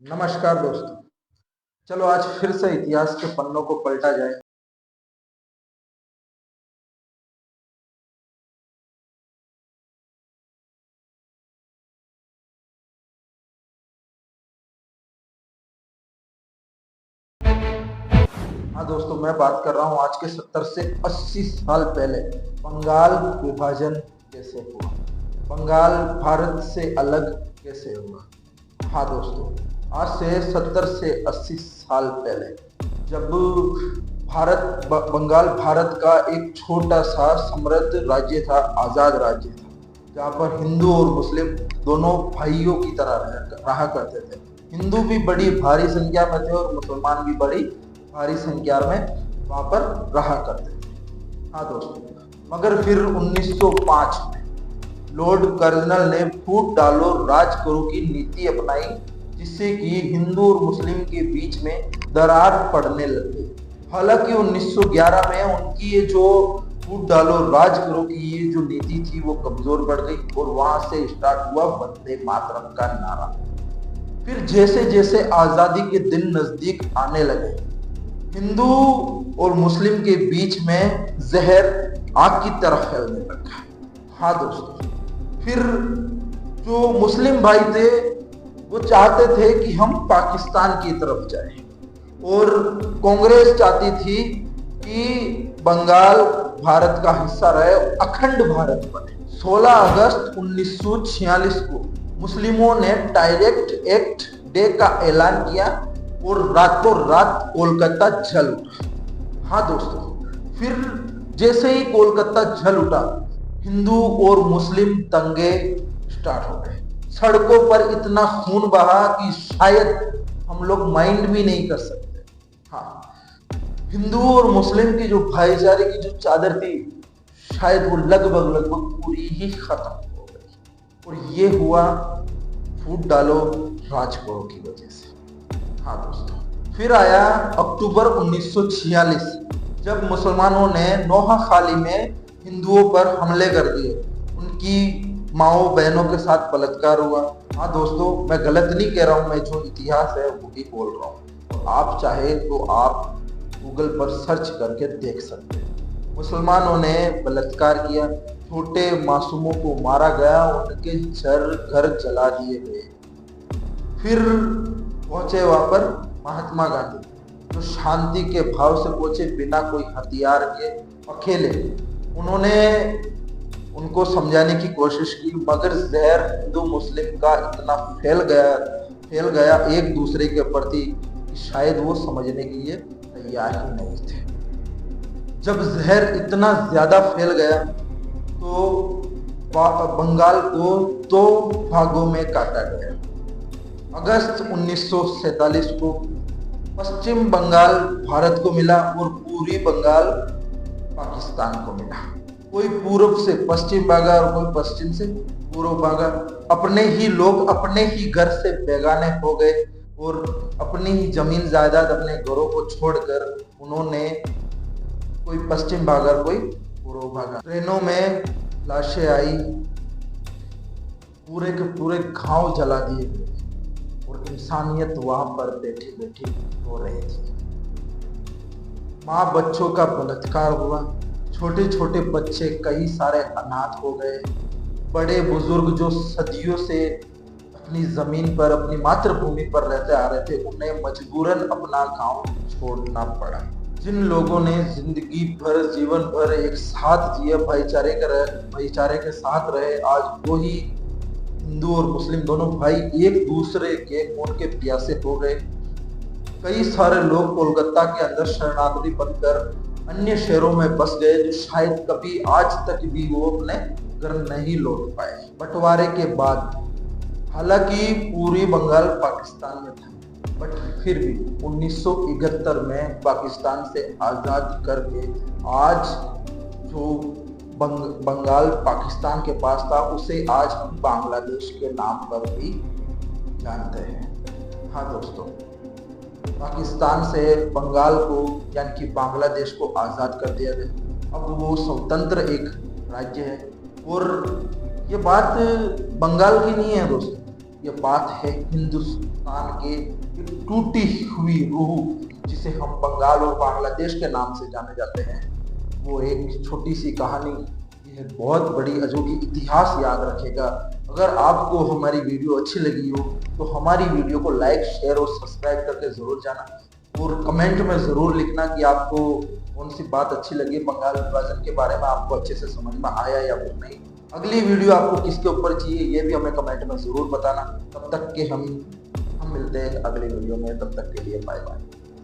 नमस्कार दोस्तों। चलो आज फिर से इतिहास के पन्नों को पलटा जाए। हाँ दोस्तों, मैं बात कर रहा हूँ आज के 70 से 80 साल पहले बंगाल विभाजन कैसे हुआ, बंगाल भारत से अलग कैसे हुआ। हाँ दोस्तों, आज से 70 से 80 साल पहले जब बंगाल भारत का एक छोटा सा समृद्ध राज्य था, आजाद राज्य था, जहाँ पर हिंदू और मुस्लिम दोनों भाइयों की तरह रहा करते थे। हिंदू भी बड़ी भारी संख्या में थे और मुसलमान भी बड़ी भारी संख्या में वहां पर रहा करते थे। हाँ दोस्तों, मगर फिर 1905 में लॉर्ड कर्जनल ने फूट डालो राज करो की नीति अपनाई, जिससे कि हिंदू और मुस्लिम के बीच में दरार पड़ने लगी। हालांकि 1911 में उनकी ये जो फूट डालो राज करो की ये जो नीति थी वो कमजोर पड़ गई और वहां से स्टार्ट हुआ वंदे मातरम का नारा। फिर जैसे जैसे आजादी के दिन नजदीक आने लगे, हिंदू और मुस्लिम के बीच में जहर आग की तरह फैलने लगा। हाँ दोस्तों, फिर जो मुस्लिम भाई थे वो चाहते थे कि हम पाकिस्तान की तरफ जाएं और कांग्रेस चाहती थी कि बंगाल भारत का हिस्सा रहे, अखंड भारत बने। 16 अगस्त 1946 को मुस्लिमों ने डायरेक्ट एक्ट डे का ऐलान किया और रातों रात कोलकाता जल उठा। हाँ दोस्तों, फिर जैसे ही कोलकाता जल उठा, हिंदू और मुस्लिम दंगे स्टार्ट हो गए। सड़कों पर इतना खून बहा कि शायद हम लोग माइंड भी नहीं कर सकते। हाँ, हिंदू और मुस्लिम की जो भाईचारे की जो चादर थी, शायद वो लगभग पूरी ही खत्म हो गई और ये हुआ फूट डालो राज करो की वजह से। हाँ दोस्तों, फिर आया अक्टूबर 1946, जब मुसलमानों ने नोहाखाली में हिंदुओं पर हमले कर दिए, उनकी माओ बहनों के साथ बलात्कार हुआ। हाँ दोस्तों, मैं गलत नहीं कह रहा हूँ, मैं जो इतिहास है वो भी बोल रहा हूँ। आप चाहे तो आप गूगल पर सर्च करके देख सकते हैं। मुसलमानों ने बलात्कार किया, छोटे मासूमों को मारा गया, उनके घर जला दिए गए। फिर पहुंचे वहां पर महात्मा गांधी, जो शांति के भाव से पहुंचे, बिना कोई हथियार के, अकेले। उन्होंने उनको समझाने की कोशिश की, मगर जहर हिंदू मुस्लिम का इतना फैल गया एक दूसरे के प्रति, शायद वो समझने के लिए तैयार ही नहीं थे। जब जहर इतना ज्यादा फैल गया तो बंगाल को 2 भागों में काटा गया। अगस्त 1947 को पश्चिम बंगाल भारत को मिला और पूर्वी बंगाल पाकिस्तान को मिला। कोई पूर्व से पश्चिम भागा और कोई पश्चिम से पूर्व भागा। अपने ही लोग अपने ही घर से बेगाने हो गए और अपनी ही जमीन जायदाद, अपने घरों को छोड़कर उन्होंने कोई पश्चिम भागा कोई पूर्व भागा। ट्रेनों में लाशें आई, पूरे के पूरे गांव जला दिए गए और इंसानियत वहां पर बैठी बैठी हो रही थी। माँ बच्चों का बलात्कार हुआ, छोटे छोटे बच्चे कई सारे अनाथ हो गए। बड़े बुजुर्ग जो सदियों से अपनी जमीन पर, अपनी मातृभूमि पर रहते आ रहे थे, उन्हें मजबूरन अपना गांव छोड़ना पड़ा। जिन लोगों ने जिंदगी भर, जीवन भर एक साथ जिए, भाईचारे के साथ रहे, आज वही हिंदू और मुस्लिम दोनों भाई एक दूसरे के खून के प्यासे हो गए। कई सारे लोग कोलकाता के अंदर शरणार्थी बनकर अन्य शहरों में बस गए, जो शायद कभी आज तक भी वो अपने घर नहीं लौट पाए। बंटवारे के बाद हालांकि पूरी बंगाल पाकिस्तान में था, बट फिर भी 1971 में पाकिस्तान से आजाद करके आज जो बंगाल पाकिस्तान के पास था, उसे आज हम बांग्लादेश के नाम पर भी जानते हैं। हाँ दोस्तों, पाकिस्तान से बंगाल को यानी कि बांग्लादेश को आज़ाद कर दिया गया। अब वो स्वतंत्र एक राज्य है और ये बात बंगाल की नहीं है दोस्तों, ये बात है हिंदुस्तान के एक टूटी हुई रूह जिसे हम बंगाल और बांग्लादेश के नाम से जाने जाते हैं। वो एक छोटी सी कहानी यह बहुत बड़ी अजोकी इतिहास याद रखेगा। अगर आपको हमारी वीडियो अच्छी लगी हो तो हमारी वीडियो को लाइक, शेयर और सब्सक्राइब करके ज़रूर जाना और कमेंट में ज़रूर लिखना कि आपको कौन सी बात अच्छी लगी, बंगाल विभाजन के बारे में आपको अच्छे से समझ में आया या फिर नहीं। अगली वीडियो आपको किसके ऊपर चाहिए ये भी हमें कमेंट में ज़रूर बताना। तब तक के हम मिलते हैं अगली वीडियो में। तब तक के लिए बाय बाय।